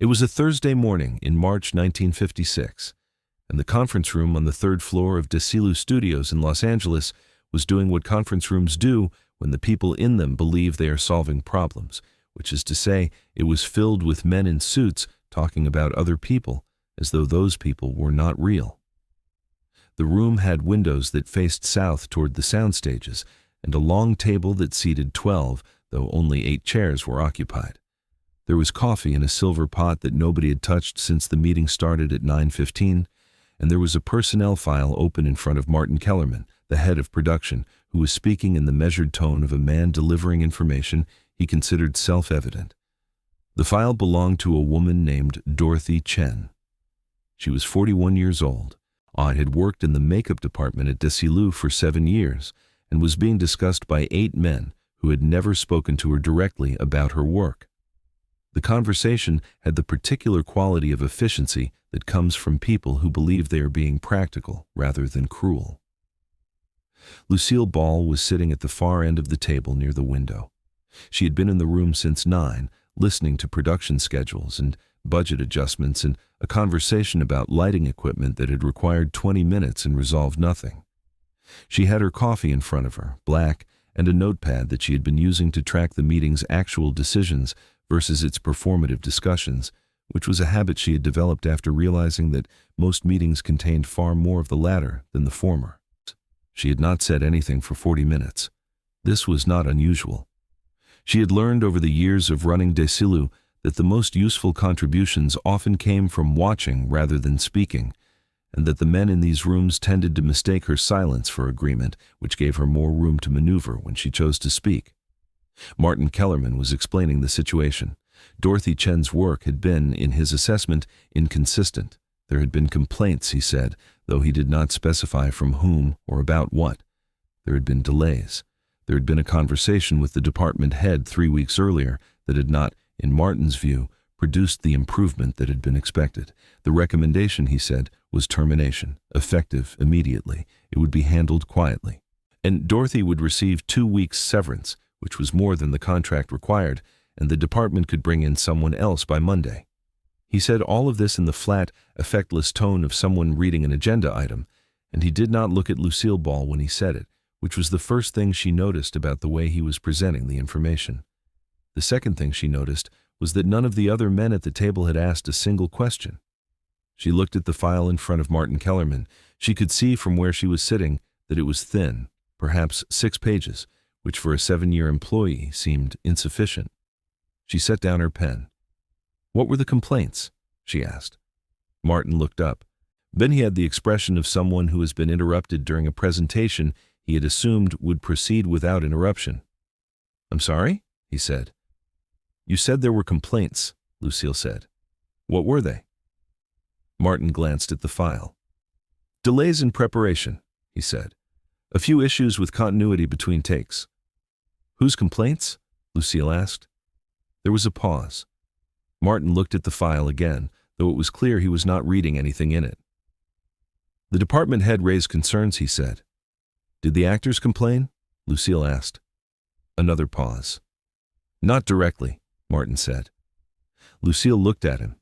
It was a Thursday morning in March 1956, and the conference room on the third floor of Desilu Studios in Los Angeles was doing what conference rooms do when the people in them believe they are solving problems, which is to say, it was filled with men in suits talking about other people as though those people were not real. The room had windows that faced south toward the sound stages and a long table that seated 12, though only 8 chairs were occupied. There was coffee in a silver pot that nobody had touched since the meeting started at 9:15, and there was a personnel file open in front of Martin Kellerman, the head of production, who was speaking in the measured tone of a man delivering information he considered self-evident. The file belonged to a woman named Dorothy Chen. She was 41 years old. Had worked in the makeup department at Desilu for 7 years and was being discussed by 8 men who had never spoken to her directly about her work. The conversation had the particular quality of efficiency that comes from people who believe they are being practical rather than cruel. Lucille Ball was sitting at the far end of the table near the window. She had been in the room since 9, listening to production schedules and budget adjustments and a conversation about lighting equipment that had required 20 minutes and resolved nothing. She had her coffee in front of her, black, and a notepad that she had been using to track the meeting's actual decisions versus its performative discussions, which was a habit she had developed after realizing that most meetings contained far more of the latter than the former. She had not said anything for 40 minutes. This was not unusual. She had learned over the years of running Desilu that the most useful contributions often came from watching rather than speaking, and that the men in these rooms tended to mistake her silence for agreement, which gave her more room to maneuver when she chose to speak. Martin Kellerman was explaining the situation. Dorothy Chen's work had been, in his assessment, inconsistent. There had been complaints, he said, though he did not specify from whom or about what. There had been delays. There had been a conversation with the department head 3 weeks earlier that had not, in Martin's view, produced the improvement that had been expected. The recommendation, he said, was termination, effective immediately. It would be handled quietly. And Dorothy would receive 2 weeks' severance, which was more than the contract required, and the department could bring in someone else by Monday. He said all of this in the flat, effectless tone of someone reading an agenda item, and he did not look at Lucille Ball when he said it, which was the first thing she noticed about the way he was presenting the information. The second thing she noticed was that none of the other men at the table had asked a single question. She looked at the file in front of Martin Kellerman. She could see from where she was sitting that it was thin, perhaps 6 pages, which for a 7-year employee seemed insufficient. She set down her pen. "What were the complaints?" she asked. Martin looked up. Then he had the expression of someone who has been interrupted during a presentation he had assumed would proceed without interruption. "I'm sorry?" he said. "You said there were complaints," Lucille said. "What were they?" Martin glanced at the file. "Delays in preparation," he said. "A few issues with continuity between takes." "Whose complaints?" Lucille asked. There was a pause. Martin looked at the file again, though it was clear he was not reading anything in it. "The department head raised concerns," he said. "Did the actors complain?" Lucille asked. Another pause. "Not directly," Martin said. Lucille looked at him.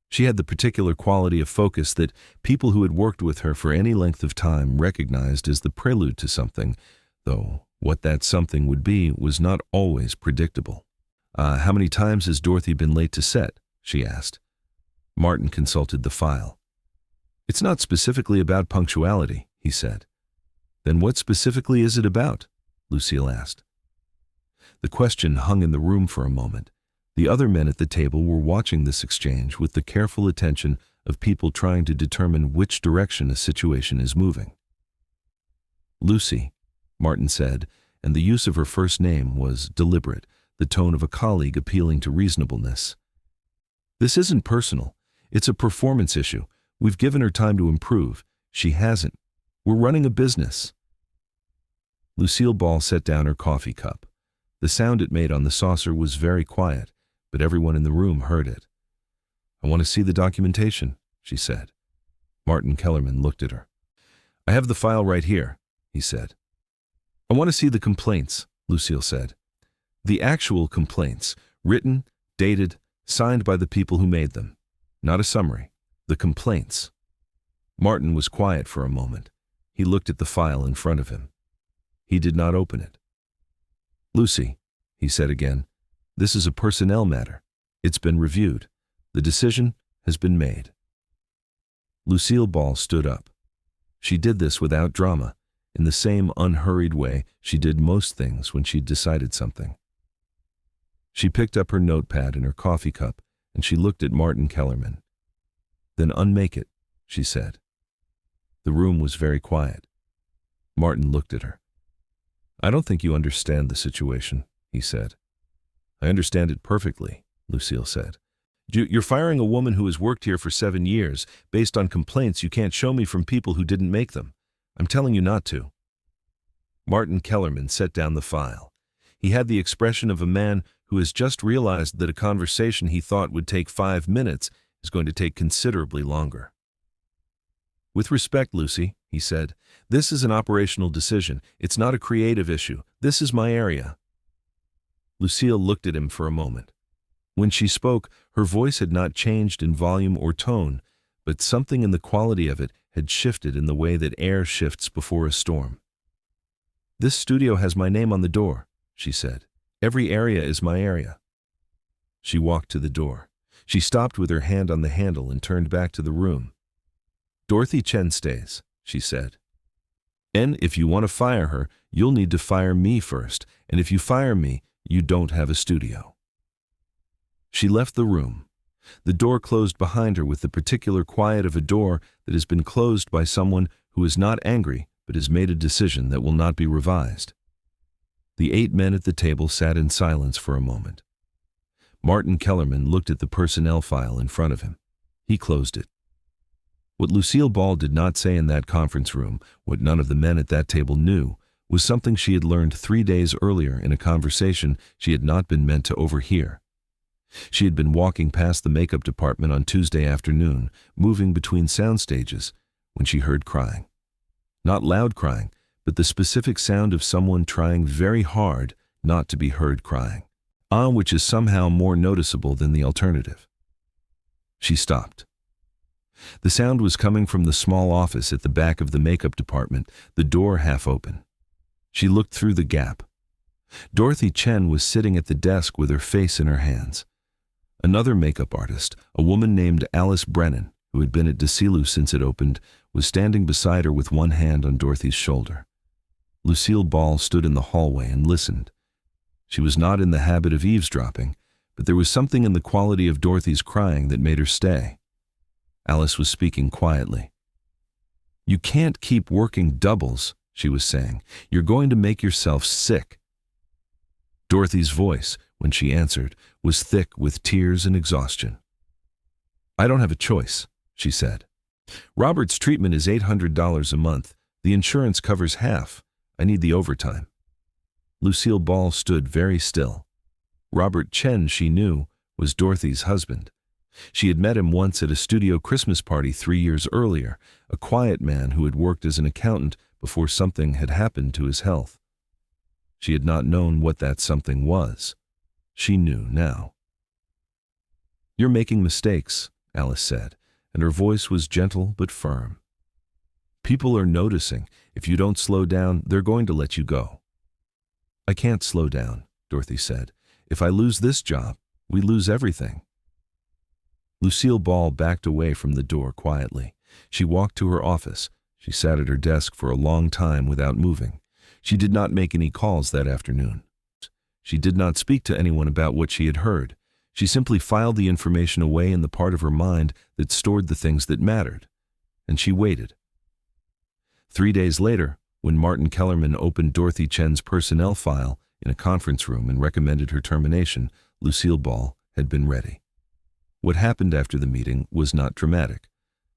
She had the particular quality of focus that people who had worked with her for any length of time recognized as the prelude to something, though what that something would be was not always predictable. How many times has Dorothy been late to set?" she asked. Martin consulted the file. "It's not specifically about punctuality," he said. "Then what specifically is it about?" Lucille asked. The question hung in the room for a moment. The other men at the table were watching this exchange with the careful attention of people trying to determine which direction a situation is moving. "Lucy," Martin said, and the use of her first name was deliberate, the tone of a colleague appealing to reasonableness. "This isn't personal. It's a performance issue. We've given her time to improve. She hasn't. We're running a business." Lucille Ball set down her coffee cup. The sound it made on the saucer was very quiet, but everyone in the room heard it. "I want to see the documentation," she said. Martin Kellerman looked at her. "I have the file right here," he said. "I want to see the complaints," Lucille said. "The actual complaints, written, dated, signed by the people who made them. Not a summary. The complaints. Martin was quiet for a moment. He looked at the file in front of him. He did not open it. "Lucy," he said again, "this is a personnel matter. It's been reviewed. The decision has been made." Lucille Ball stood up. She did this without drama, in the same unhurried way she did most things when she'd decided something. She picked up her notepad and her coffee cup, and she looked at Martin Kellerman. "Then unmake it," she said. The room was very quiet. Martin looked at her. "I don't think you understand the situation," he said. "I understand it perfectly," Lucille said. "You're firing a woman who has worked here for 7 years based on complaints you can't show me from people who didn't make them. I'm telling you not to." Martin Kellerman set down the file. He had the expression of a man who has just realized that a conversation he thought would take 5 minutes is going to take considerably longer. "With respect, Lucy," he said, "this is an operational decision. It's not a creative issue. This is my area." Lucille looked at him for a moment. When she spoke, her voice had not changed in volume or tone, but something in the quality of it had shifted in the way that air shifts before a storm. "This studio has my name on the door," she said. "Every area is my area." She walked to the door. She stopped with her hand on the handle and turned back to the room. "Dorothy Chen stays," she said. "And if you want to fire her, you'll need to fire me first, and if you fire me, you don't have a studio." She left the room. The door closed behind her with the particular quiet of a door that has been closed by someone who is not angry but has made a decision that will not be revised. The 8 men at the table sat in silence for a moment. Martin Kellerman looked at the personnel file in front of him. He closed it. What Lucille Ball did not say in that conference room, what none of the men at that table knew, was something she had learned 3 days earlier in a conversation she had not been meant to overhear. She had been walking past the makeup department on Tuesday afternoon, moving between sound stages, when she heard crying. Not loud crying, but the specific sound of someone trying very hard not to be heard crying, which is somehow more noticeable than the alternative. She stopped. The sound was coming from the small office at the back of the makeup department, the door half open. She looked through the gap. Dorothy Chen was sitting at the desk with her face in her hands. Another makeup artist, a woman named Alice Brennan, who had been at Desilu since it opened, was standing beside her with one hand on Dorothy's shoulder. Lucille Ball stood in the hallway and listened. She was not in the habit of eavesdropping, but there was something in the quality of Dorothy's crying that made her stay. Alice was speaking quietly. "You can't keep working doubles," she was saying. "You're going to make yourself sick." Dorothy's voice, when she answered, was thick with tears and exhaustion. "I don't have a choice," she said. "Robert's treatment is $800 a month. The insurance covers half. I need the overtime." Lucille Ball stood very still. Robert Chen, she knew, was Dorothy's husband. She had met him once at a studio Christmas party 3 years earlier, a quiet man who had worked as an accountant before something had happened to his health. She had not known what that something was. She knew now. "You're making mistakes," Alice said, and her voice was gentle but firm. "People are noticing. If you don't slow down, they're going to let you go." "I can't slow down," Dorothy said. "If I lose this job, we lose everything." Lucille Ball backed away from the door quietly. She walked to her office. She sat at her desk for a long time without moving. She did not make any calls that afternoon. She did not speak to anyone about what she had heard. She simply filed the information away in the part of her mind that stored the things that mattered. And she waited. 3 days later, when Martin Kellerman opened Dorothy Chen's personnel file in a conference room and recommended her termination, Lucille Ball had been ready. What happened after the meeting was not dramatic.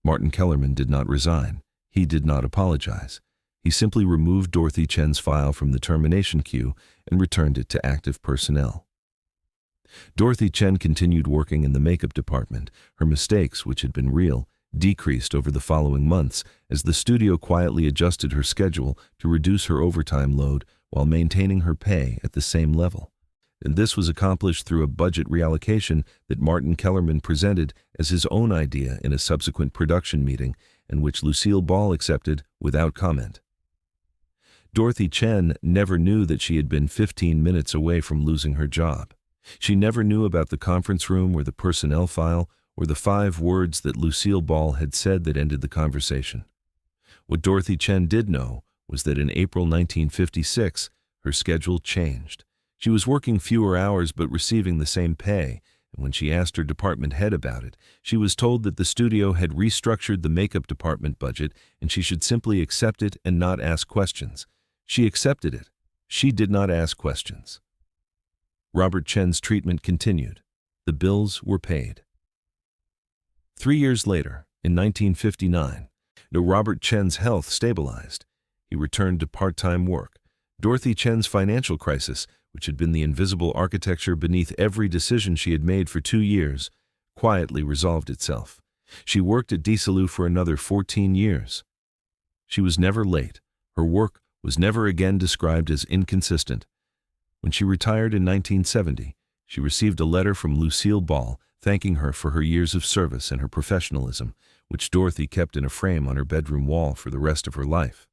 Martin Kellerman did not resign. He did not apologize. He simply removed Dorothy Chen's file from the termination queue and returned it to active personnel. Dorothy Chen continued working in the makeup department. Her mistakes, which had been real, decreased over the following months as the studio quietly adjusted her schedule to reduce her overtime load while maintaining her pay at the same level. and this was accomplished through a budget reallocation that Martin Kellerman presented as his own idea in a subsequent production meeting, and which Lucille Ball accepted without comment. Dorothy Chen never knew that she had been 15 minutes away from losing her job. She never knew about the conference room or the personnel file or the 5 words that Lucille Ball had said that ended the conversation. What Dorothy Chen did know was that in April 1956, her schedule changed. She was working fewer hours but receiving the same pay, and when she asked her department head about it, she was told that the studio had restructured the makeup department budget and she should simply accept it and not ask questions. She accepted it. She did not ask questions. Robert Chen's treatment continued. The bills were paid. 3 years later, in 1959, Robert Chen's health stabilized. He returned to part-time work. Dorothy Chen's financial crisis, which had been the invisible architecture beneath every decision she had made for 2 years, quietly resolved itself. She worked at Desilu for another 14 years. She was never late. Her work was never again described as inconsistent. When she retired in 1970, she received a letter from Lucille Ball thanking her for her years of service and her professionalism, which Dorothy kept in a frame on her bedroom wall for the rest of her life.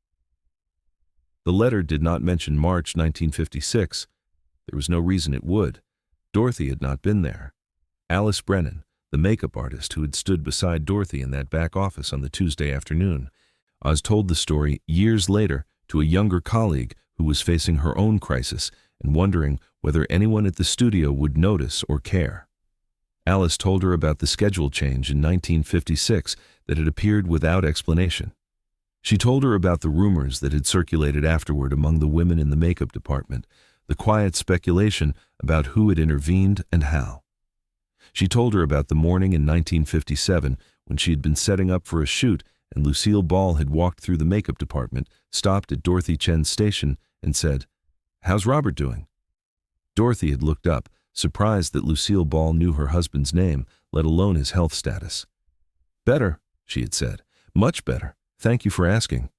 The letter did not mention March 1956. There was no reason it would. Dorothy had not been there. Alice Brennan, the makeup artist who had stood beside Dorothy in that back office on the Tuesday afternoon, told the story years later to a younger colleague who was facing her own crisis and wondering whether anyone at the studio would notice or care. Alice told her about the schedule change in 1956 that had appeared without explanation. She told her about the rumors that had circulated afterward among the women in the makeup department, the quiet speculation about who had intervened and how. She told her about the morning in 1957 when she had been setting up for a shoot and Lucille Ball had walked through the makeup department, stopped at Dorothy Chen's station, and said, "How's Robert doing?" Dorothy had looked up, surprised that Lucille Ball knew her husband's name, let alone his health status. "Better," she had said. "Much better. Thank you for asking."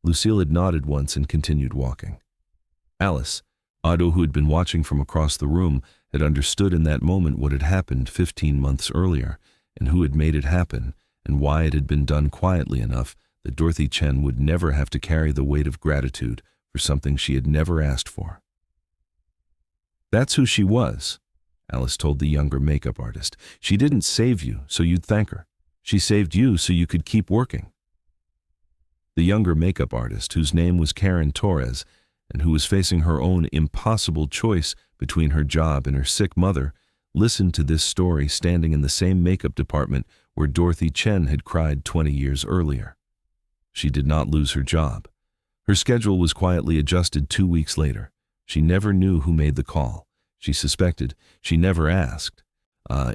Lucille had nodded once and continued walking. Alice, who had been watching from across the room, had understood in that moment what had happened 15 months earlier, and who had made it happen, and why it had been done quietly enough that Dorothy Chen would never have to carry the weight of gratitude for something she had never asked for. "That's who she was," Alice told the younger makeup artist. "She didn't save you so you'd thank her. She saved you so you could keep working." The younger makeup artist, whose name was Karen Torres, and who was facing her own impossible choice between her job and her sick mother, listened to this story standing in the same makeup department where Dorothy Chen had cried 20 years earlier. She did not lose her job. Her schedule was quietly adjusted 2 weeks later. She never knew who made the call. She suspected. She never asked.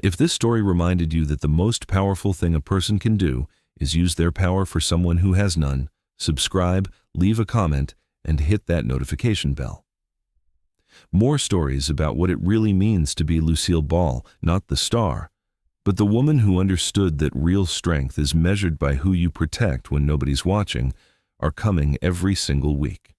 If this story reminded you that the most powerful thing a person can do is use their power for someone who has none, subscribe, leave a comment, and hit that notification bell. More stories about what it really means to be Lucille Ball, not the star, but the woman who understood that real strength is measured by who you protect when nobody's watching, are coming every single week.